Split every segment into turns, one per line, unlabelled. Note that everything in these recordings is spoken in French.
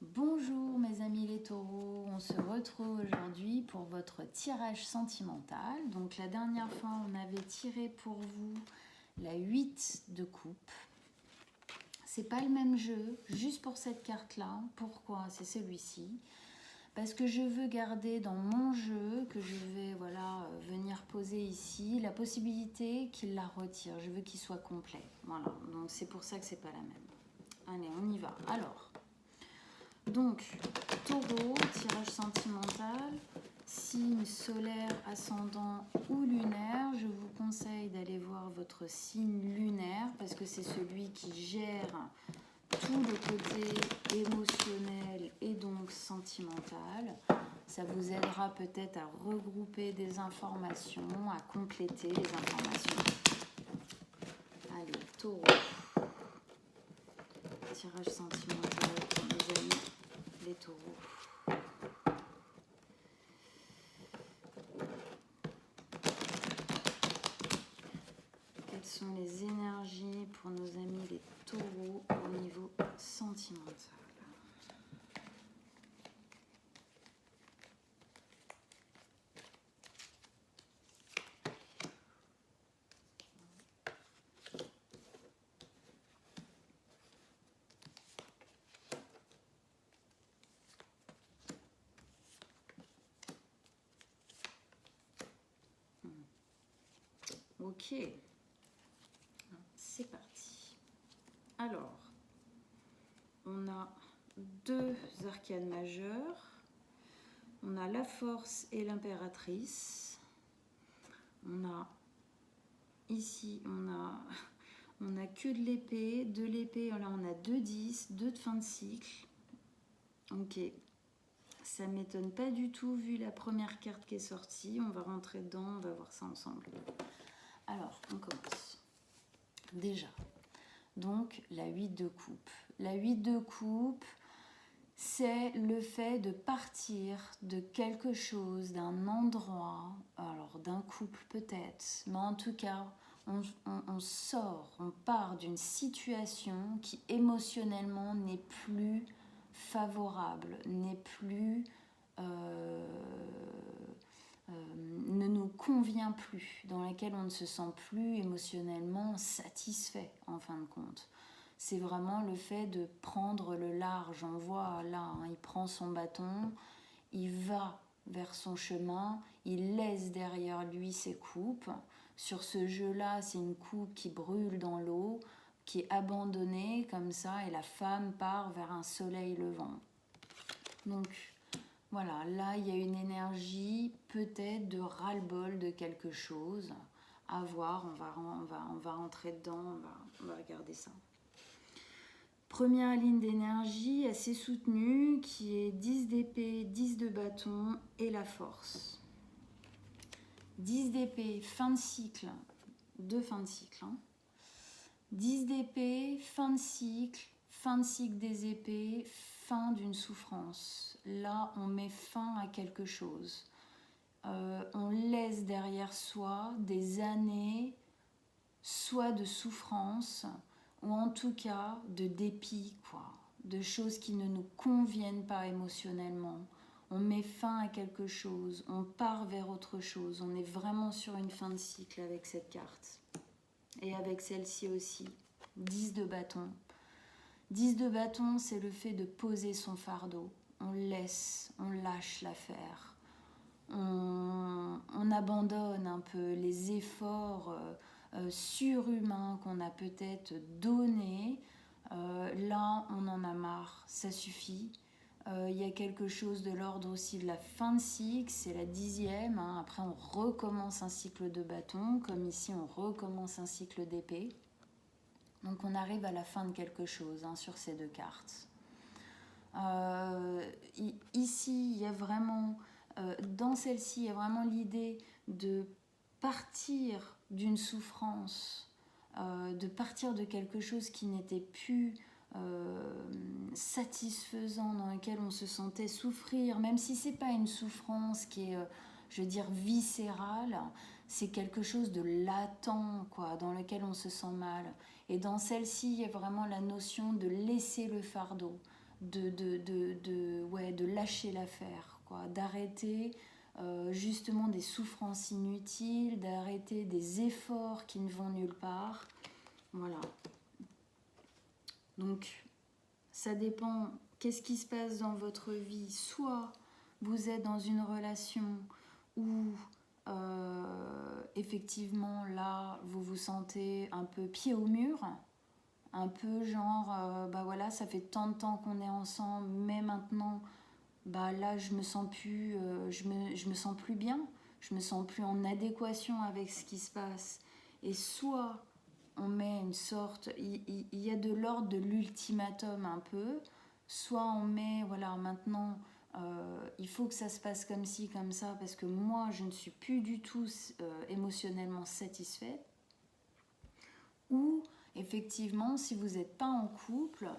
Bonjour mes amis les taureaux, on se retrouve aujourd'hui pour votre tirage sentimental. Donc la dernière fois on avait tiré pour vous la 8 de coupe. C'est pas le même jeu, juste pour cette carte là. Pourquoi c'est celui-ci? Parce que je veux garder dans mon jeu, que je vais venir poser ici, la possibilité qu'il la retire. Je veux qu'il soit complet. Voilà, donc c'est pour ça que c'est pas la même. Allez, on y va. Alors, donc, taureau, tirage sentimental, signe solaire, ascendant ou lunaire. Je vous conseille d'aller voir votre signe lunaire parce que c'est celui qui gère tout le côté émotionnel et donc sentimental. Ça vous aidera peut-être à regrouper des informations, à compléter les informations. Allez, taureau. Tirage sentimental pour mes amis, les taureaux. Quelles sont les énergies pour nos amis les taureaux au niveau sentimental? Ok, c'est parti. Alors, on a deux arcanes majeures. On a la force et l'impératrice. On a ici, on a que de l'épée. De l'épée, là on a 2 10, 2 de fin de cycle. Ok, ça ne m'étonne pas du tout vu la première carte qui est sortie. On va rentrer dedans, on va voir ça ensemble. Alors, on commence. Déjà, donc la 8 de coupe. La 8 de coupe, c'est le fait de partir de quelque chose, d'un endroit, alors d'un couple peut-être, mais en tout cas, on sort, on part d'une situation qui émotionnellement n'est plus favorable, n'est plus... ne nous convient plus, dans laquelle on ne se sent plus émotionnellement satisfait en fin de compte. C'est vraiment le fait de prendre le large. On voit là, hein, il prend son bâton, il va vers son chemin, il laisse derrière lui ses coupes. Sur ce jeu-là, c'est une coupe qui brûle dans l'eau, qui est abandonnée comme ça, et la femme part vers un soleil levant. Donc, voilà, là il y a une énergie peut-être de ras-le-bol de quelque chose. À voir, on va rentrer dedans, on va regarder ça. Première ligne d'énergie assez soutenue qui est 10 d'épée, 10 de bâton et la force. 10 d'épée, fin de cycle, fin de cycle. 10 d'épée, fin de cycle des épées, fin d'une souffrance. Là, on met fin à quelque chose. On laisse derrière soi des années, soit de souffrance, ou en tout cas de dépit, quoi, de choses qui ne nous conviennent pas émotionnellement. On met fin à quelque chose, on part vers autre chose. On est vraiment sur une fin de cycle avec cette carte. Et avec celle-ci aussi, 10 de bâton. 10 de bâton, c'est le fait de poser son fardeau. On laisse, on lâche l'affaire. On abandonne un peu les efforts surhumains qu'on a peut-être donnés. Là, on en a marre, ça suffit. Il y a quelque chose de l'ordre aussi de la fin de cycle, c'est la 10e. Hein. Après, on recommence un cycle de bâton, comme ici, on recommence un cycle d'épée. Donc, on arrive à la fin de quelque chose hein, sur ces deux cartes. Ici, il y a vraiment... dans celle-ci, il y a vraiment l'idée de partir d'une souffrance, de partir de quelque chose qui n'était plus satisfaisant, dans lequel on se sentait souffrir, même si ce n'est pas une souffrance qui est, je veux dire, viscérale, c'est quelque chose de latent, quoi, dans lequel on se sent mal. Et dans celle-ci, il y a vraiment la notion de laisser le fardeau, ouais, de lâcher l'affaire, quoi, d'arrêter justement des souffrances inutiles, d'arrêter des efforts qui ne vont nulle part. Voilà. Donc, ça dépend, qu'est-ce qui se passe dans votre vie. Soit vous êtes dans une relation où effectivement là vous vous sentez un peu pied au mur, un peu genre bah voilà, ça fait tant de temps qu'on est ensemble, mais maintenant bah là je me sens plus je me sens plus bien, je me sens plus en adéquation avec ce qui se passe. Et soit on met une sorte, il y a de l'ordre de l'ultimatum un peu, soit on met voilà maintenant il faut que ça se passe comme ci comme ça parce que moi je ne suis plus du tout émotionnellement satisfaite. Ou effectivement si vous n'êtes pas en couple,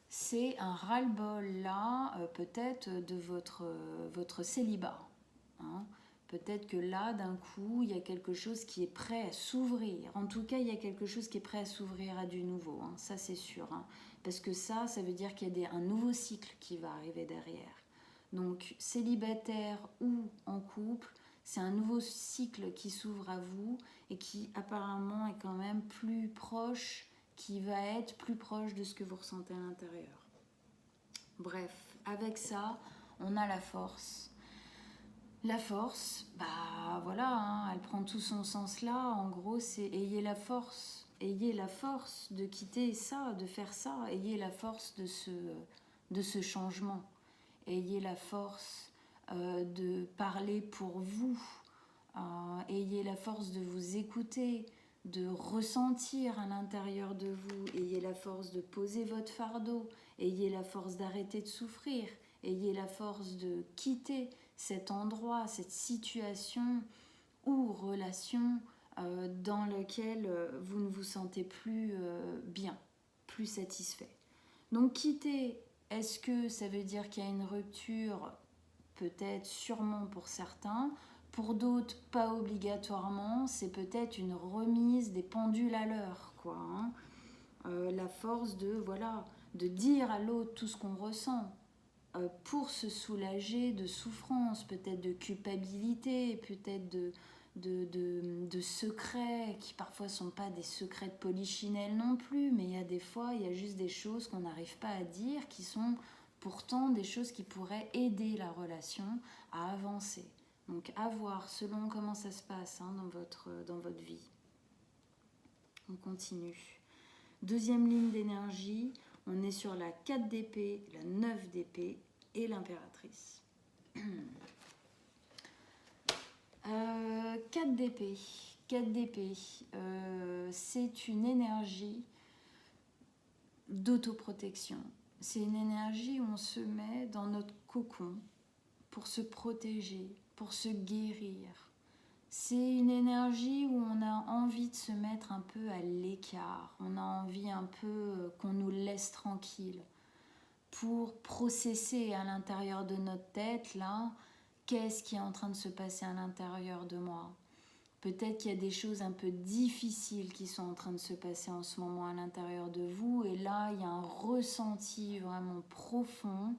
c'est un ras-le-bol là, peut-être de votre célibat. Hein. Peut-être que là, d'un coup, il y a quelque chose qui est prêt à s'ouvrir. En tout cas, il y a quelque chose qui est prêt à s'ouvrir à du nouveau. Hein. Ça, c'est sûr. Hein. Parce que ça veut dire qu'il y a un nouveau cycle qui va arriver derrière. Donc, célibataire ou en couple, c'est un nouveau cycle qui s'ouvre à vous et qui apparemment est quand même plus proche, qui va être plus proche de ce que vous ressentez à l'intérieur. Bref, avec ça, on a la force. La force, bah voilà, hein, elle prend tout son sens là. En gros, c'est ayez la force de quitter ça, de faire ça. Ayez la force de ce changement. Ayez la force de parler pour vous. Ayez la force de vous écouter, de ressentir à l'intérieur de vous. Ayez la force de poser votre fardeau. Ayez la force d'arrêter de souffrir. Ayez la force de quitter cet endroit, cette situation ou relation dans laquelle vous ne vous sentez plus bien, plus satisfait. Donc quitter, est-ce que ça veut dire qu'il y a une rupture? Peut-être, sûrement pour certains. Pour d'autres, pas obligatoirement. C'est peut-être une remise des pendules à l'heure, quoi. Hein. La force de dire à l'autre tout ce qu'on ressent. Pour se soulager de souffrance, peut-être de culpabilité, peut-être de secrets qui parfois ne sont pas des secrets de polichinelle non plus, mais il y a des fois, il y a juste des choses qu'on n'arrive pas à dire qui sont pourtant des choses qui pourraient aider la relation à avancer. Donc à voir selon comment ça se passe hein, dans votre vie. On continue. Deuxième ligne d'énergie, on est sur la 4 d'épée, la 9 d'épée et l'impératrice. 4 d'épée. 4 d'épée, c'est une énergie d'autoprotection. C'est une énergie où on se met dans notre cocon pour se protéger, pour se guérir. C'est une énergie où on a envie de se mettre un peu à l'écart. On a envie un peu qu'on nous laisse tranquille pour processer à l'intérieur de notre tête, là, qu'est-ce qui est en train de se passer à l'intérieur de moi. Peut-être qu'il y a des choses un peu difficiles qui sont en train de se passer en ce moment à l'intérieur de vous. Et là, il y a un ressenti vraiment profond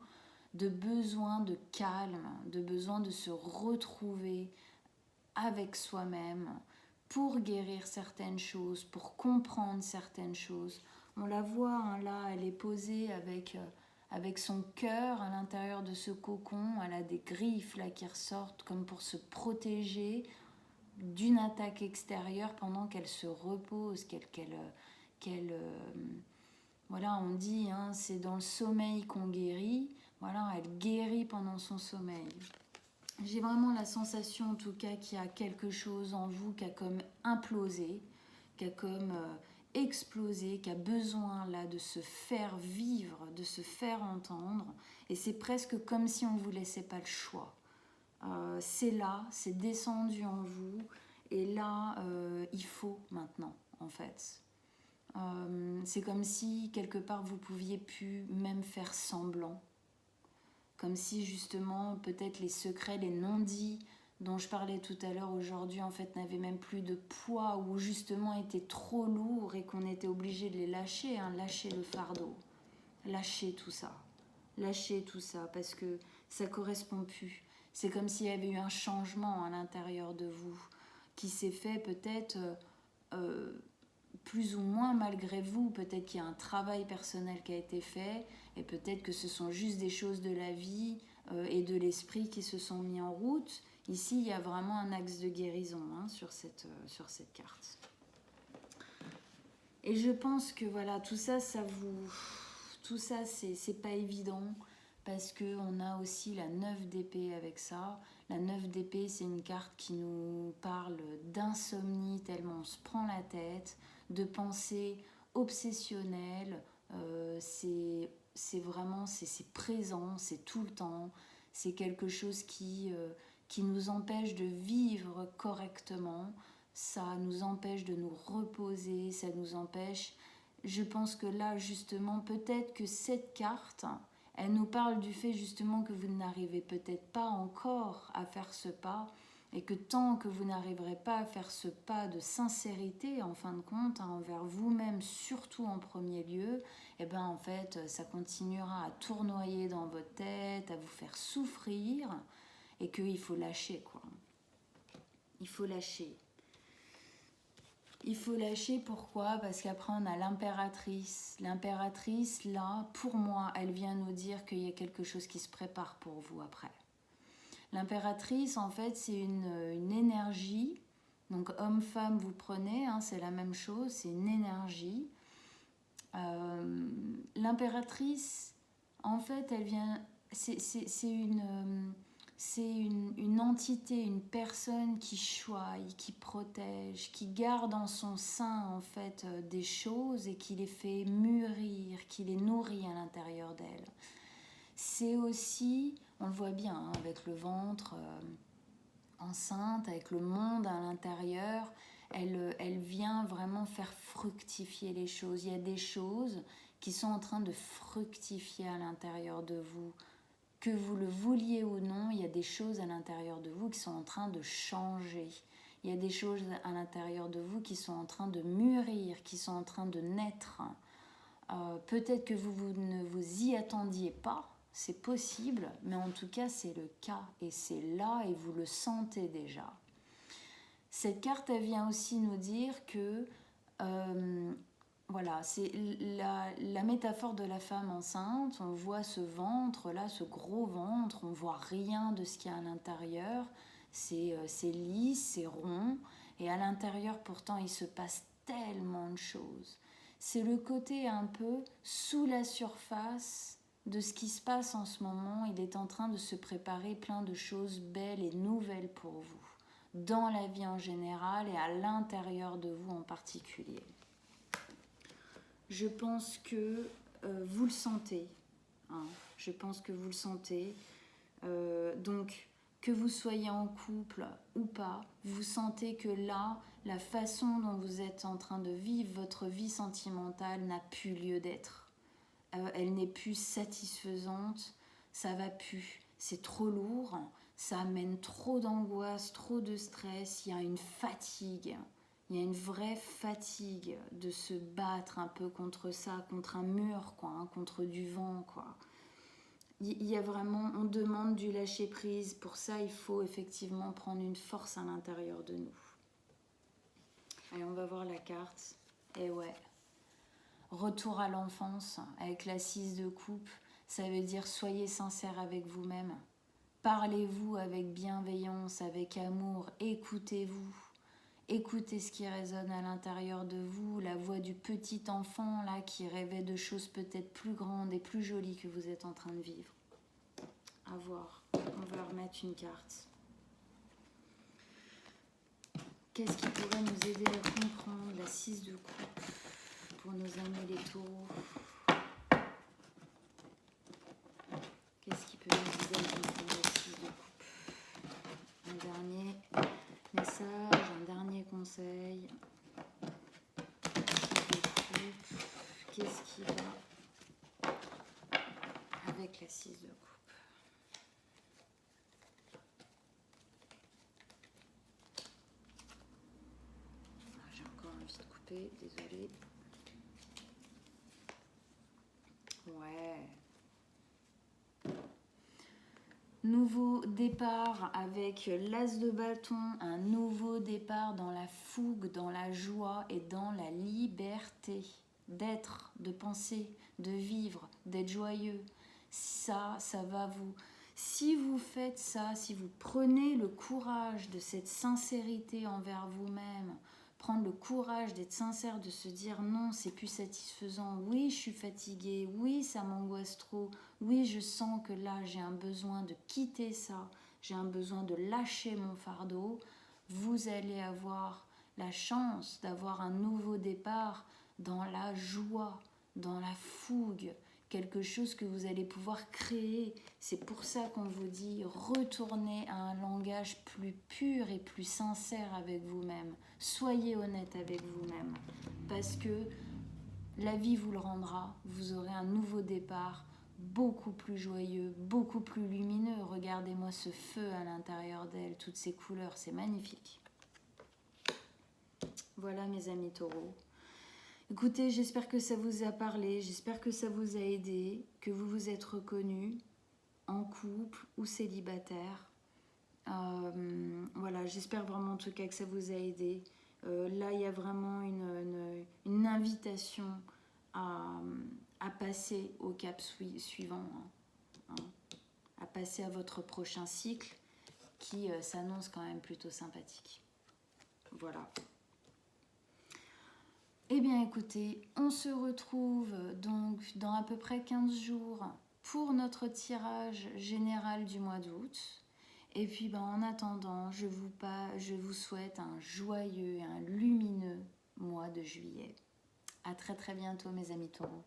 de besoin de calme, de besoin de se retrouver avec soi-même pour guérir certaines choses, pour comprendre certaines choses. On la voit, hein, là, elle est posée avec son cœur à l'intérieur de ce cocon. Elle a des griffes là qui ressortent comme pour se protéger d'une attaque extérieure pendant qu'elle se repose, voilà, on dit, hein, c'est dans le sommeil qu'on guérit. Voilà, elle guérit pendant son sommeil. J'ai vraiment la sensation, en tout cas, qu'il y a quelque chose en vous qui a comme implosé, qui a comme explosé, qui a besoin là de se faire vivre, de se faire entendre. Et c'est presque comme si on ne vous laissait pas le choix. C'est là, c'est descendu en vous. Et là, il faut maintenant, en fait. C'est comme si, quelque part, vous pouviez plus même faire semblant. Comme si, justement, peut-être les secrets, les non-dits dont je parlais tout à l'heure aujourd'hui, en fait, n'avaient même plus de poids ou justement étaient trop lourds et qu'on était obligé de les lâcher, hein, lâcher le fardeau, lâcher tout ça. Lâchez tout ça parce que ça correspond plus. C'est comme s'il y avait eu un changement à l'intérieur de vous qui s'est fait peut-être plus ou moins malgré vous. Peut-être qu'il y a un travail personnel qui a été fait et peut-être que ce sont juste des choses de la vie et de l'esprit qui se sont mis en route. Ici, il y a vraiment un axe de guérison sur cette carte. Et je pense que voilà, tout ça c'est pas évident parce qu'on a aussi la 9 d'épée avec ça. La 9 d'épée, c'est une carte qui nous parle d'insomnie tellement on se prend la tête, de pensées obsessionnelles. C'est vraiment, c'est présent, c'est tout le temps. C'est quelque chose qui nous empêche de vivre correctement. Ça nous empêche de nous reposer, ça nous empêche. Je pense que là, justement, peut-être que cette carte, elle nous parle du fait justement que vous n'arrivez peut-être pas encore à faire ce pas et que tant que vous n'arriverez pas à faire ce pas de sincérité, en fin de compte, envers vous-même, surtout en premier lieu, et ben en fait, ça continuera à tournoyer dans votre tête, à vous faire souffrir et qu'il faut lâcher, quoi. Il faut lâcher. Il faut lâcher, pourquoi? Parce qu'après on a l'impératrice. L'impératrice, là, pour moi, elle vient nous dire qu'il y a quelque chose qui se prépare pour vous après. L'impératrice, en fait, c'est une énergie. Donc homme-femme, vous prenez, c'est la même chose, c'est une énergie. L'impératrice, en fait, elle vient... C'est une entité, une personne qui choisit, qui protège, qui garde en son sein en fait des choses et qui les fait mûrir, qui les nourrit à l'intérieur d'elle. C'est aussi, on le voit bien avec le ventre enceinte, avec le monde à l'intérieur, elle vient vraiment faire fructifier les choses. Il y a des choses qui sont en train de fructifier à l'intérieur de vous. Que vous le vouliez ou non, il y a des choses à l'intérieur de vous qui sont en train de changer. Il y a des choses à l'intérieur de vous qui sont en train de mûrir, qui sont en train de naître. Peut-être que vous ne vous y attendiez pas, c'est possible, mais en tout cas c'est le cas et c'est là et vous le sentez déjà. Cette carte, elle vient aussi nous dire que voilà, c'est la métaphore de la femme enceinte. On voit ce ventre-là, ce gros ventre, on voit rien de ce qu'il y a à l'intérieur. C'est lisse, c'est rond, et à l'intérieur, pourtant, il se passe tellement de choses. C'est le côté un peu sous la surface de ce qui se passe en ce moment. Il est en train de se préparer plein de choses belles et nouvelles pour vous, dans la vie en général et à l'intérieur de vous en particulier. Je pense que vous le sentez. Je pense que vous le sentez. Donc, que vous soyez en couple ou pas, vous sentez que là, la façon dont vous êtes en train de vivre votre vie sentimentale n'a plus lieu d'être. Elle n'est plus satisfaisante, ça va plus. C'est trop lourd, ça amène trop d'angoisse, trop de stress, il y a une fatigue. Il y a une vraie fatigue de se battre un peu contre ça, contre un mur, quoi, contre du vent, quoi. Il y a vraiment, on demande du lâcher prise. Pour ça, il faut effectivement prendre une force à l'intérieur de nous. Allez, on va voir la carte. Et ouais, retour à l'enfance avec la 6 de coupe. Ça veut dire soyez sincère avec vous-même. Parlez-vous avec bienveillance, avec amour. Écoutez-vous. Écoutez ce qui résonne à l'intérieur de vous, la voix du petit enfant là qui rêvait de choses peut-être plus grandes et plus jolies que vous êtes en train de vivre. À voir. On va remettre une carte. Qu'est-ce qui pourrait nous aider à comprendre la 6 de coupe pour nos amis les taureaux? Qu'est-ce qui peut nous aider à comprendre la 6 de coupe? Un dernier message, un dernier conseil. Qu'est-ce qui va avec la 6 de coupe? J'ai encore envie de couper, désolée. Ouais. Nouveau départ avec l'as de bâton, un nouveau départ dans la fougue, dans la joie et dans la liberté d'être, de penser, de vivre, d'être joyeux. Ça va vous... Si vous faites ça, si vous prenez le courage de cette sincérité envers vous-même, prendre le courage d'être sincère, de se dire non, c'est plus satisfaisant, oui, je suis fatiguée, oui, ça m'angoisse trop, oui, je sens que là, j'ai un besoin de quitter ça, j'ai un besoin de lâcher mon fardeau, vous allez avoir la chance d'avoir un nouveau départ dans la joie, dans la fougue, quelque chose que vous allez pouvoir créer. C'est pour ça qu'on vous dit retournez à un langage plus pur et plus sincère avec vous-même. Soyez honnête avec vous-même parce que la vie vous le rendra. Vous aurez un nouveau départ beaucoup plus joyeux, beaucoup plus lumineux. Regardez-moi ce feu à l'intérieur d'elle, toutes ces couleurs, c'est magnifique. Voilà mes amis taureaux. Écoutez, j'espère que ça vous a parlé, j'espère que ça vous a aidé, que vous vous êtes reconnus en couple ou célibataire. Voilà, j'espère vraiment en tout cas que ça vous a aidé. Là, il y a vraiment une invitation à passer au cap suivant, à passer à votre prochain cycle qui s'annonce quand même plutôt sympathique. Voilà. Eh bien écoutez, on se retrouve donc dans à peu près 15 jours pour notre tirage général du mois d'août. Et puis en attendant, je vous souhaite un joyeux et un lumineux mois de juillet. À très très bientôt mes amis taureaux.